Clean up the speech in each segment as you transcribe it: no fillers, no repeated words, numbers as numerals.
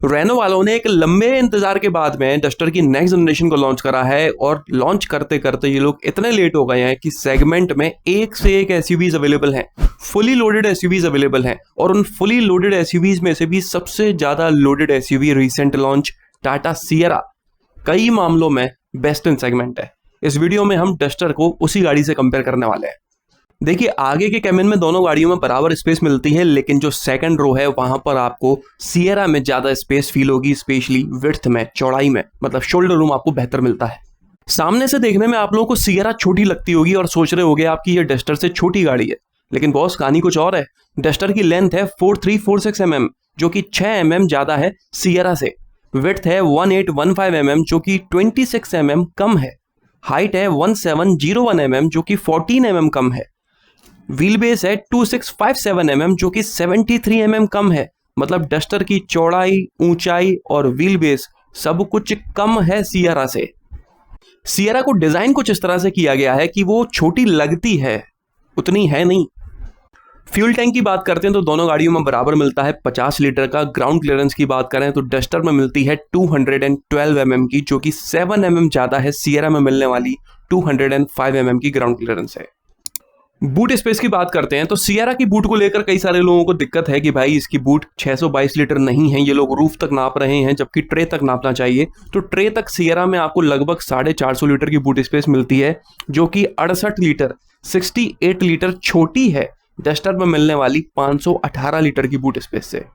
Reno वालों ने एक लंबे इंतजार के बाद में डस्टर की नेक्स्ट जनरेशन को लॉन्च करा है और लॉन्च करते करते ये लोग इतने लेट हो गए हैं कि सेगमेंट में एक से एक एसयूवीज अवेलेबल हैं, फुली लोडेड एसयूवीज अवेलेबल हैं। और उन फुली लोडेड एसयूवीज में से भी सबसे ज्यादा loaded SUV recent launch Tata Sierra कई मामलों में बेस्ट इन सेगमेंट है। इस वीडियो में हम डस्टर को उसी गाड़ी से कंपेयर करने वाले हैं। देखिए, आगे के कैबिन में दोनों गाड़ियों में बराबर स्पेस मिलती है, लेकिन जो सेकंड रो है वहां पर आपको सियरा में ज्यादा स्पेस फील होगी, स्पेशली विड्थ में, चौड़ाई में, मतलब शोल्डर रूम आपको बेहतर मिलता है। सामने से देखने में आप लोगों को सियरा छोटी लगती होगी और सोच रहे होगे आपकी ये डस्टर से छोटी गाड़ी है, लेकिन बॉस कहानी कुछ और है। डस्टर की लेंथ है 4346 mm, जो कि 6 mm ज्यादा है सियरा से। विड्थ है 1815 mm, जो कि 26 mm कम है। हाइट है 1701 mm, जो कि 14 mm कम है। व्हील बेस है 2657 mm, जो कि 73 mm कम है। मतलब डस्टर की चौड़ाई, ऊंचाई और व्हील बेस सब कुछ कम है सियरा से। सियरा को डिजाइन कुछ इस तरह से किया गया है कि वो छोटी लगती है, उतनी है नहीं। फ्यूल टैंक की बात करते हैं तो दोनों गाड़ियों में बराबर मिलता है 50 लीटर का। ग्राउंड क्लियरेंस की बात करें तो डस्टर में मिलती है 212 mm की, जो कि 7 mm ज्यादा है सियरा में मिलने वाली 205 mm की ग्राउंड क्लियरेंस है। बूट स्पेस की बात करते हैं तो सियरा की बूट को लेकर कई सारे लोगों को दिक्कत है कि भाई इसकी बूट 622 लीटर नहीं है, ये लोग रूफ तक नाप रहे हैं जबकि ट्रे तक नापना चाहिए। तो ट्रे तक सियरा में आपको लगभग 450 लीटर की बूट स्पेस मिलती है, जो कि 68 लीटर 68 लीटर छोटी है डस्टर में मिलने वाली 518 लीटर की बूट स्पेस से।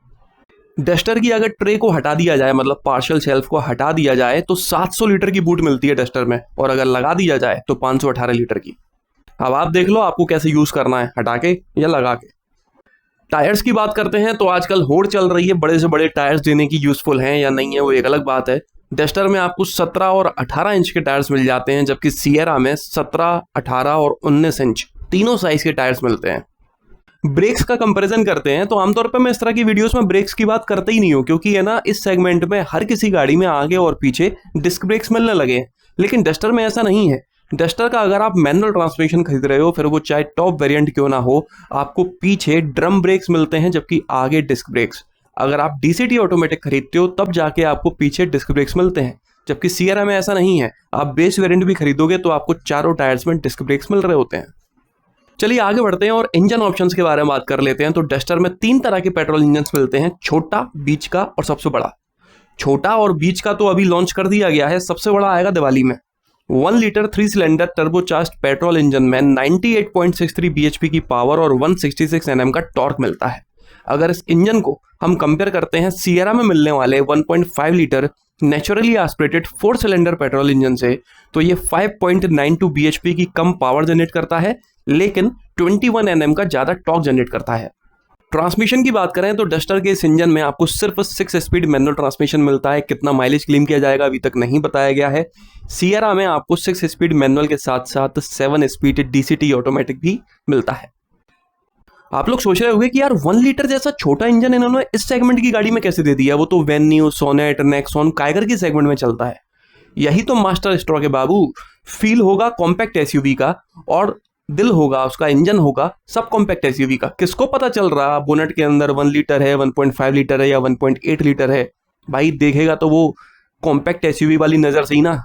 डस्टर की अगर ट्रे को हटा दिया जाए, मतलब पार्शियल शेल्फ को हटा दिया जाए, तो 700 लीटर की बूट मिलती है डस्टर में, और अगर लगा दिया जाए तो 518 लीटर की। अब आप देख लो आपको कैसे यूज करना है, हटा के या लगा के। टायर्स की बात करते हैं तो आजकल होड़ चल रही है बड़े से बड़े टायर्स देने की, यूजफुल हैं या नहीं है वो एक अलग बात है। डस्टर में आपको 17 और 18 इंच के टायर्स मिल जाते हैं, जबकि सियरा में 17, 18 और 19 इंच तीनों साइज के टायर्स मिलते हैं। ब्रेक्स का कंपैरिजन करते हैं तो आमतौर पर मैं इस तरह की वीडियोस में ब्रेक्स की बात करता ही नहीं हूं, क्योंकि है ना, इस सेगमेंट में हर किसी गाड़ी में आगे और पीछे डिस्क ब्रेक्स मिलने लगे। लेकिन डस्टर में ऐसा नहीं है। डस्टर का अगर आप मैनुअल ट्रांसमिशन खरीद रहे हो, फिर वो चाहे टॉप वेरिएंट क्यों ना हो, आपको पीछे ड्रम ब्रेक्स मिलते हैं जबकि आगे डिस्क ब्रेक्स। अगर आप डीसीटी ऑटोमेटिक खरीदते हो तब जाके आपको पीछे डिस्क ब्रेक्स मिलते हैं, जबकि सियरा में ऐसा नहीं है। आप बेस वेरिएंट भी खरीदोगे तो आपको चारों टायर्स में डिस्क ब्रेक्स मिल रहे होते हैं। चलिए आगे बढ़ते हैं और इंजन ऑप्शंस के बारे में बात कर लेते हैं। तो डस्टर में 3 तरह के पेट्रोल इंजन मिलते हैं, छोटा, बीच का और सबसे बड़ा। छोटा और बीच का तो अभी लॉन्च कर दिया गया है, सबसे बड़ा आएगा दिवाली में। 1 litre 3 cylinder turbocharged petrol engine में 98.63 bhp की पावर और 166 Nm का टॉर्क मिलता है। अगर इस इंजन को हम कंपेयर करते हैं सियरा में मिलने वाले 1.5 litre naturally aspirated 4 cylinder petrol engine से, तो ये 5.92 bhp की कम पावर जनरेट करता है, लेकिन 21 Nm का ज्यादा टॉर्क जनरेट करता है। ट्रांसमिशन की बात करें तो डस्टर के इस इंजन में आपको सिर्फ 6 स्पीड मैनुअल ट्रांसमिशन मिलता है। कितना माइलेज क्लेम किया जाएगा अभी तक नहीं बताया गया है। सियरा में आपको 6 स्पीड मैनुअल के साथ साथ 7 स्पीड डीसीटी ऑटोमेटिक भी मिलता है। आप लोग सोच रहे होंगे कि यार 1 लीटर जैसा छोटा इंजन इन्होंने इस सेगमेंट की गाड़ी में कैसे दे दिया, वो तो वेन्यू, सोनेट, नेक्सॉन, काइगर की सेगमेंट में चलता है। यही तो मास्टर स्ट्रोक है बाबू। फील होगा कॉम्पैक्ट एसयूवी का और दिल होगा उसका, इंजन होगा सब कॉम्पैक्ट एसयूवी का। किसको पता चल रहा बोनेट के अंदर 1 लीटर है, 1.5 लीटर है या 1.8 लीटर है? भाई देखेगा तो वो कॉम्पैक्ट एसयूवी वाली नजर से ही ना।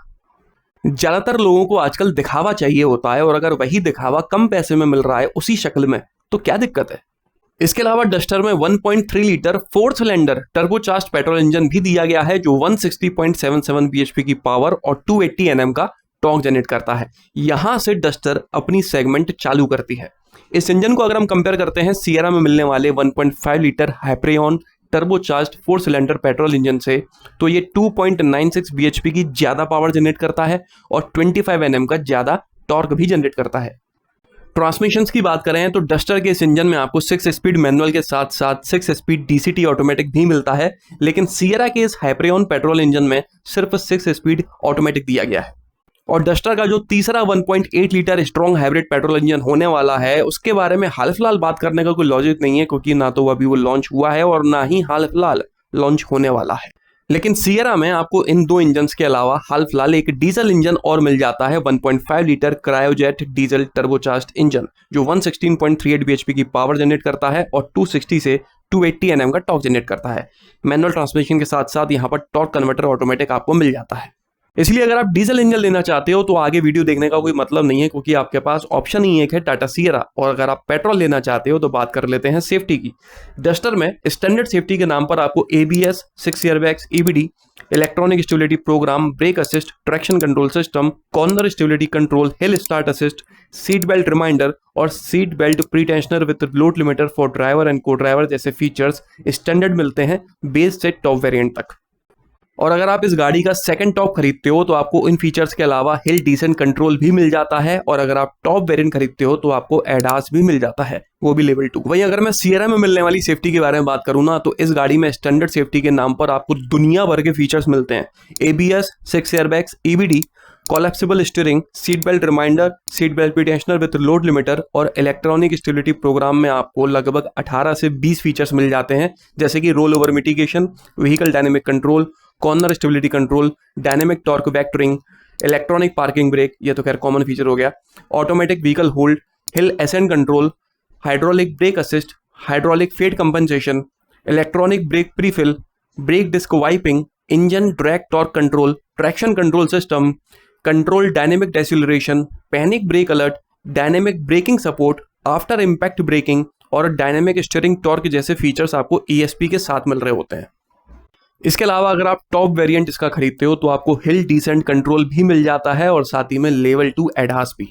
ज्यादातर लोगों को आजकल दिखावा चाहिए होता है, और अगर वही दिखावा कम पैसे में मिल रहा है उसी शक्ल में, तो क्या दिक्कत है। इसके अलावा डस्टर में 1.3 litre 4 cylinder turbocharged petrol engine भी दिया गया है, जो 160.77 bhp की पावर और 280 Nm का टॉर्क जनरेट करता है। यहां से डस्टर अपनी सेगमेंट चालू करती है। इस इंजन को अगर हम कंपेयर करते हैं सियरा में मिलने वाले 1.5 litre Hyperion turbocharged 4 cylinder petrol engine से, तो ये 2.96 bhp की ज्यादा पावर जनरेट करता है और 25 Nm का ज्यादा टॉर्क भी जनरेट करता है। ट्रांसमिशंस की बात करें तो डस्टर के इस इंजन में आपको 6 स्पीड मैनुअल के साथ साथ 6 स्पीड डीसीटी ऑटोमेटिक भी मिलता है, लेकिन सियरा के इस हाइपरियन पेट्रोल इंजन में सिर्फ 6 स्पीड ऑटोमेटिक दिया गया है। और डस्टर का जो तीसरा 1.8 litre strong hybrid petrol engine होने वाला है, उसके बारे में हाल फिलहाल बात करने का कोई लॉजिक नहीं है, क्योंकि ना तो अभी वो लॉन्च हुआ है और ना ही हाल फिलहाल लॉन्च होने वाला है। लेकिन सियरा में आपको इन 2 इंजन्स के अलावा हाल फिलहाल एक डीजल इंजन और मिल जाता है, 1.5 litre Kryojet diesel turbocharged engine, जो 116.38 bhp की पावर जनरेट करता है और 260 से 280 Nm का टॉर्क जनरेट करता है। मैनुअल ट्रांसमिशन के साथ साथ यहाँ पर टॉर्क कन्वर्टर ऑटोमेटिक आपको मिल जाता है। इसलिए अगर आप डीजल इंजन लेना चाहते हो तो आगे वीडियो देखने का कोई मतलब नहीं है, क्योंकि आपके पास ऑप्शन ही एक है, टाटा सियरा। और अगर आप पेट्रोल लेना चाहते हो तो बात कर लेते हैं सेफ्टी की। डस्टर में स्टैंडर्ड सेफ्टी के नाम पर आपको ABS, 6 airbags, EBD, electronic stability program, brake assist, traction control system, corner stability control, hill start assist, seat belt reminder और seat belt pretensioner with load limiter for driver and co driver जैसे features standard मिलते हैं base से top variant तक। और अगर आप इस गाड़ी का सेकंड टॉप खरीदते हो तो आपको इन फीचर्स के अलावा हिल डिसेंट कंट्रोल भी मिल जाता है, और अगर आप टॉप वेरिएंट खरीदते हो तो आपको एडास भी मिल जाता है, वो भी लेवल 2। वहीं अगर मैं सियरा में मिलने वाली सेफ्टी के बारे में बात करूं ना, तो इस गाड़ी में स्टैंडर्ड सेफ्टी के नाम पर आपको दुनिया भर के फीचर्स मिलते हैं। ABS, 6 airbags, EBD, collapsible steering, seat belt reminder, seat belt pretensioner with load limiter और इलेक्ट्रॉनिक स्टेबिलिटी प्रोग्राम में आपको लगभग 18 से 20 फीचर्स मिल जाते हैं, जैसे कि rollover mitigation, vehicle dynamic control, corner stability control, dynamic torque vectoring, electronic parking brake, ये तो खैर कॉमन फीचर हो गया, automatic vehicle hold, hill ascent control, hydraulic brake assist, hydraulic fade compensation, electronic brake prefill, brake disc wiping, engine drag torque control, traction control system, control dynamic deceleration, panic brake alert, dynamic braking support, after impact braking और dynamic steering torque जैसे features आपको ESP के साथ मिल रहे होते हैं। इसके अलावा अगर आप टॉप वेरिएंट इसका खरीदते हो तो आपको हिल डिसेंट कंट्रोल भी मिल जाता है और साथ ही में लेवल 2 एडास भी।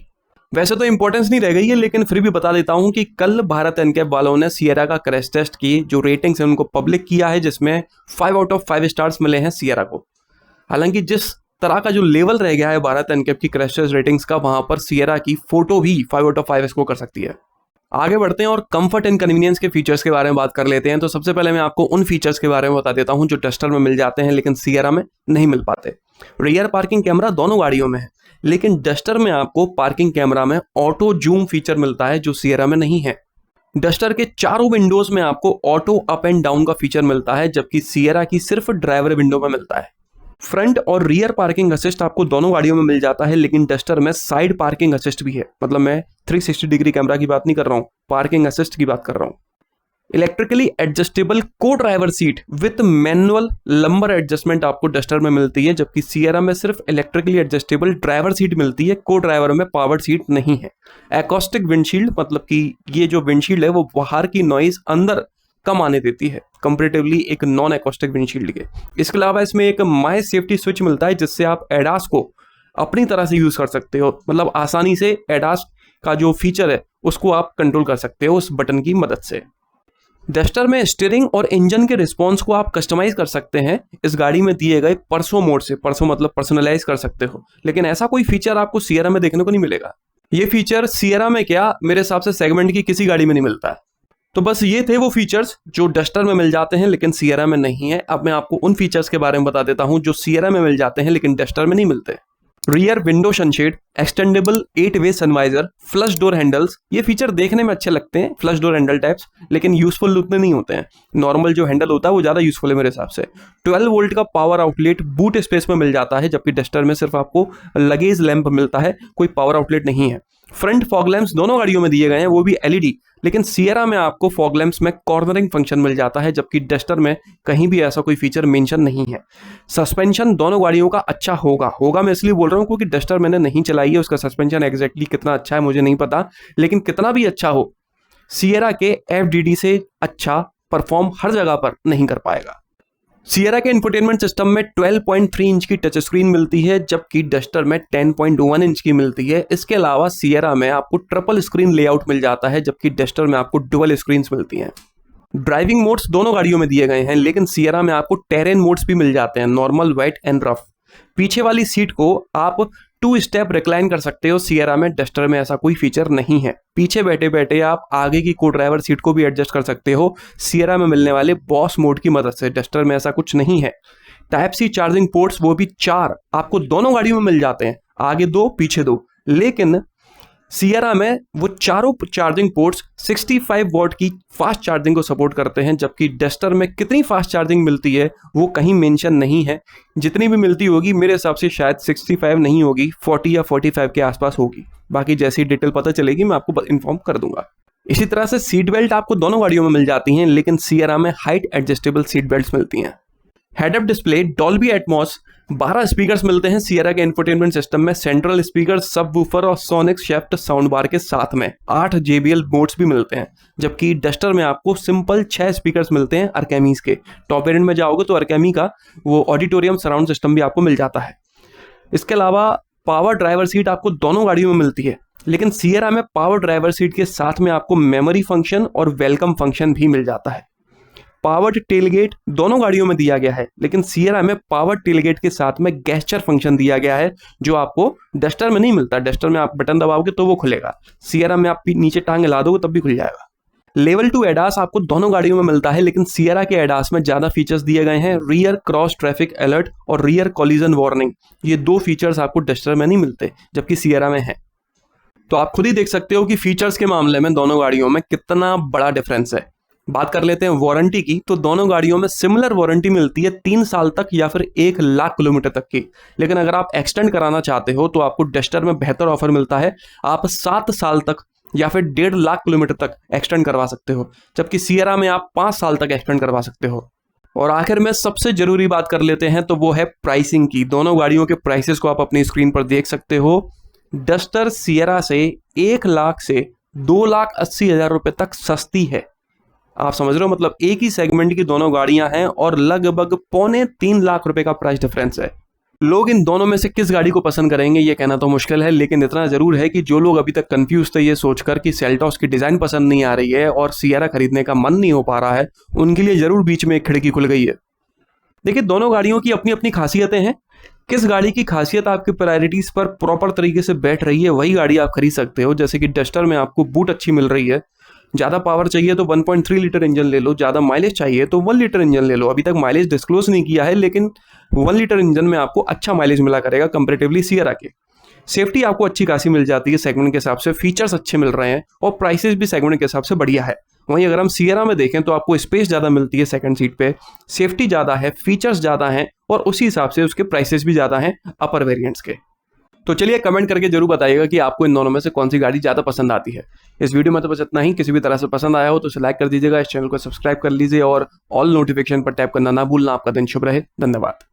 वैसे तो इंपॉर्टेंस नहीं रह गई है, लेकिन फिर भी बता देता हूं कि कल भारत एनकैप वालों ने सियरा का क्रैश टेस्ट की जो रेटिंग्स है उनको पब्लिक किया है, जिसमें 5 आउट ऑफ 5 स्टार्स मिले हैं सियरा को। हालांकि जिस तरह का जो लेवल रह गया है भारत एनकैप की क्रैश टेस्ट रेटिंग्स का, वहां पर सियरा की फोटो भी 5 आउट ऑफ 5 स्कोर कर सकती है। आगे बढ़ते हैं और कंफर्ट एंड कन्वीनियंस के फीचर्स के बारे में बात कर लेते हैं। तो सबसे पहले मैं आपको उन फीचर्स के बारे में बता देता हूं जो डस्टर में मिल जाते हैं लेकिन सियरा में नहीं मिल पाते। रियर पार्किंग कैमरा दोनों गाड़ियों में है, लेकिन डस्टर में आपको पार्किंग कैमरा में ऑटो जूम फीचर मिलता है जो सियरा में नहीं है। डस्टर के चारों विंडोज में आपको ऑटो अप एंड डाउन का फीचर मिलता है, जबकि सियरा की सिर्फ ड्राइवर विंडो में मिलता है। फ्रंट और रियर पार्किंग असिस्ट आपको दोनों गाड़ियों में मिल जाता है, लेकिन डस्टर में साइड पार्किंग असिस्ट भी है। मतलब मैं 360 डिग्री कैमरा की बात नहीं कर रहा हूं, पार्किंग असिस्ट की बात कर रहा हूं। इलेक्ट्रिकली एडजस्टेबल को driver seat with manual lumbar adjustment आपको डस्टर में मिलती है, जबकि सियरा में सिर्फ इलेक्ट्रिकली एडजस्टेबल ड्राइवर सीट मिलती है, को ड्राइवर में पावर्ड सीट नहीं है। एकॉस्टिक विंडशील्ड, मतलब कि ये जो विंडशील्ड है वो बाहर की नॉइज अंदर कम आने देती है कंपैरेटिवली एक नॉन एकॉस्टिक विंडशील्ड के। इसके अलावा इसमें एक माई सेफ्टी स्विच मिलता है, जिससे आप एडास को अपनी तरह से यूज कर सकते हो। मतलब आसानी से एडास का जो फीचर है उसको आप कंट्रोल कर सकते हो उस बटन की मदद से। डस्टर में स्टीयरिंग और इंजन के रिस्पॉन्स को आप कस्टमाइज कर सकते हैं इस गाड़ी में दिए गए परसो मोड से। परसो मतलब पर्सनलाइज कर सकते हो, लेकिन ऐसा कोई फीचर आपको सियरा में देखने को नहीं मिलेगा। ये फीचर सियरा में क्या, मेरे हिसाब से सेगमेंट की किसी गाड़ी में नहीं मिलता है। तो बस ये थे वो फीचर्स जो डस्टर में मिल जाते हैं लेकिन सियरा में नहीं है। अब मैं आपको उन फीचर्स के बारे में बता देता हूं जो सियरा में मिल जाते हैं लेकिन डस्टर में नहीं मिलते। रियर विंडो सनशेड, एक्सटेंडेबल 8-वे सनवाइजर, फ्लश डोर हैंडल्स। ये फीचर देखने में अच्छे लगते हैं, फ्लश डोर हैंडल टाइप्स, लेकिन यूजफुल उतने नहीं होते हैं। नॉर्मल जो हैंडल होता है वो ज्यादा यूजफुल है मेरे हिसाब से। 12 वोल्ट का पावर आउटलेट बूट स्पेस में मिल जाता है, जबकि डस्टर में सिर्फ आपको लगेज लैंप मिलता है, कोई पावर आउटलेट नहीं है। फ्रंट फॉग लैंप्स दोनों गाड़ियों में दिए गए हैं, वो भी LED, लेकिन सियरा में आपको फॉग लैंप्स में कॉर्नरिंग फंक्शन मिल जाता है, जबकि डस्टर में कहीं भी ऐसा कोई फीचर मेंशन नहीं है। सस्पेंशन दोनों गाड़ियों का अच्छा होगा मैं इसलिए बोल रहा हूं क्योंकि डस्टर मैंने नहीं चलाई है, उसका सस्पेंशन एग्जैक्टली कितना अच्छा है मुझे नहीं पता, लेकिन कितना भी अच्छा हो सियरा के FDD से अच्छा परफॉर्म हर जगह पर नहीं कर पाएगा। सियरा के इंफोटेनमेंट सिस्टम में 12.3 इंच की टच स्क्रीन मिलती है, जबकि डस्टर में 10.1 इंच की मिलती है। इसके अलावा सियरा में आपको ट्रिपल स्क्रीन लेआउट मिल जाता है, जबकि डस्टर में आपको डुअल स्क्रीन्स मिलती हैं। ड्राइविंग मोड्स दोनों गाड़ियों में दिए गए हैं, लेकिन सियरा में आपको टेरेन मोड्स भी मिल जाते हैं, नॉर्मल, वेट एंड रफ। पीछे वाली सीट को आप 2 स्टेप रिक्लाइन कर सकते हो, सियरा में, डस्टर में ऐसा कोई फीचर नहीं है। पीछे बैठे बैठे आप आगे की को ड्राइवर सीट को भी एडजस्ट कर सकते हो सियरा में मिलने वाले बॉस मोड की मदद से, डस्टर में ऐसा कुछ नहीं है। टाइप C चार्जिंग पोर्ट्स वो भी 4 आपको दोनों गाड़ियों में मिल जाते हैं, आगे 2 पीछे 2, लेकिन सियरा में वो चारों चार्जिंग पोर्ट्स 65 वॉट की फास्ट चार्जिंग को सपोर्ट करते हैं, जबकि डस्टर में कितनी फास्ट चार्जिंग मिलती है वो कहीं मेंशन नहीं है। जितनी भी मिलती होगी मेरे हिसाब से शायद 65 नहीं होगी, 40 या 45 के आसपास होगी। बाकी जैसी डिटेल पता चलेगी मैं आपको इन्फॉर्म कर दूंगा। इसी तरह से सीट बेल्ट आपको दोनों गाड़ियों में मिल जाती हैं, लेकिन सियरा में हाइट एडजस्टेबल सीट बेल्ट मिलती हैं। Head up display, Dolby Atmos, 12 speakers मिलते हैं सियरा के इंफोटेनमेंट सिस्टम में, सेंट्रल स्पीकर, सबवूफर और सोनिक शेफ्ट साउंड बार के साथ में 8 JBL मोड्स भी मिलते हैं। जबकि डस्टर में आपको सिंपल 6 स्पीकर्स मिलते हैं अरकेमीज के। टॉप वेरिएंट में जाओगे तो अरकेमी का वो ऑडिटोरियम सराउंड सिस्टम भी आपको मिल जाता है। इसके अलावा पावर ड्राइवर सीट आपको दोनों गाड़ियों में मिलती है, लेकिन सियरा में पावर ड्राइवर सीट के साथ में आपको मेमोरी फंक्शन और वेलकम फंक्शन भी मिल जाता है। पावर्ड टेलगेट दोनों गाड़ियों में दिया गया है, लेकिन सियरा में पावर टेलगेट के साथ में गेस्चर फंक्शन दिया गया है, जो आपको डस्टर में नहीं मिलता। डस्टर में आप बटन दबाओगे तो वो खुलेगा, सियरा में आप नीचे टांग हिला दोगे तब भी खुल जाएगा। लेवल 2 एडास आपको दोनों गाड़ियों में मिलता है, लेकिन सियरा के एडास में ज्यादा फीचर्स दिए गए हैं। रियर क्रॉस ट्रैफिक अलर्ट और रियर कॉलिजन वार्निंग, ये 2 फीचर्स आपको डस्टर में नहीं मिलते, जबकि सियरा में है। तो आप खुद ही देख सकते हो कि फीचर्स के मामले में दोनों गाड़ियों में कितना बड़ा डिफरेंस है। बात कर लेते हैं वारंटी की, तो दोनों गाड़ियों में सिमिलर वारंटी मिलती है 3 साल तक या फिर 1 लाख किलोमीटर तक की। लेकिन अगर आप एक्सटेंड कराना चाहते हो तो आपको डस्टर में बेहतर ऑफर मिलता है, आप 7 साल तक या फिर 1.5 लाख किलोमीटर तक एक्सटेंड करवा सकते हो, जबकि सियरा में आप 5 साल तक एक्सटेंड करवा सकते हो। और आखिर में सबसे जरूरी बात कर लेते हैं, तो वो है प्राइसिंग की। दोनों गाड़ियों के प्राइसेस को आप अपनी स्क्रीन पर देख सकते हो। डस्टर सियरा से 1 लाख से 2,80,000 रुपए तक सस्ती है। आप समझ रहे हो, मतलब एक ही सेगमेंट की दोनों गाड़ियां हैं और लगभग 2.25 लाख रुपए का प्राइस डिफरेंस है। लोग इन दोनों में से किस गाड़ी को पसंद करेंगे ये कहना तो मुश्किल है, लेकिन इतना जरूर है कि जो लोग अभी तक कंफ्यूज थे ये सोचकर कि सेल्टॉस की डिजाइन पसंद नहीं आ रही है और सियरा खरीदने का मन नहीं हो पा रहा है, उनके लिए जरूर बीच में एक खिड़की खुल गई है। देखिए, दोनों गाड़ियों की अपनी अपनी खासियतें हैं। किस गाड़ी की खासियत आपकी प्रायोरिटीज पर प्रॉपर तरीके से बैठ रही है, वही गाड़ी आप खरीद सकते हो। जैसे कि डस्टर में आपको बूट अच्छी मिल रही है, ज्यादा पावर चाहिए तो 1.3 लीटर इंजन ले लो, ज्यादा माइलेज चाहिए तो 1 लीटर इंजन ले लो। अभी तक माइलेज डिस्क्लोज नहीं किया है, लेकिन 1 लीटर इंजन में आपको अच्छा माइलेज मिला करेगा कंपेरेटिवली सियरा के। सेफ्टी आपको अच्छी खासी मिल जाती है सेगमेंट के हिसाब से, फीचर्स अच्छे मिल रहे हैं और प्राइसेस भी सेगमेंट के हिसाब से बढ़िया है। वहीं अगर हम सियरा में देखें तो आपको स्पेस ज्यादा मिलती है सेकंड सीट पे, सेफ्टी ज्यादा है, फीचर्स ज्यादा हैं और उसी हिसाब से उसके प्राइसेस भी ज्यादा हैं अपर वेरिएंट्स के। तो चलिए कमेंट करके जरूर बताइएगा कि आपको इन दोनों में से कौन सी गाड़ी ज्यादा पसंद आती है। इस वीडियो में तो बस इतना ही। किसी भी तरह से पसंद आया हो तो इसे लाइक कर दीजिएगा, इस चैनल को सब्सक्राइब कर लीजिए और ऑल नोटिफिकेशन पर टैप करना ना भूलना। आपका दिन शुभ रहे। धन्यवाद।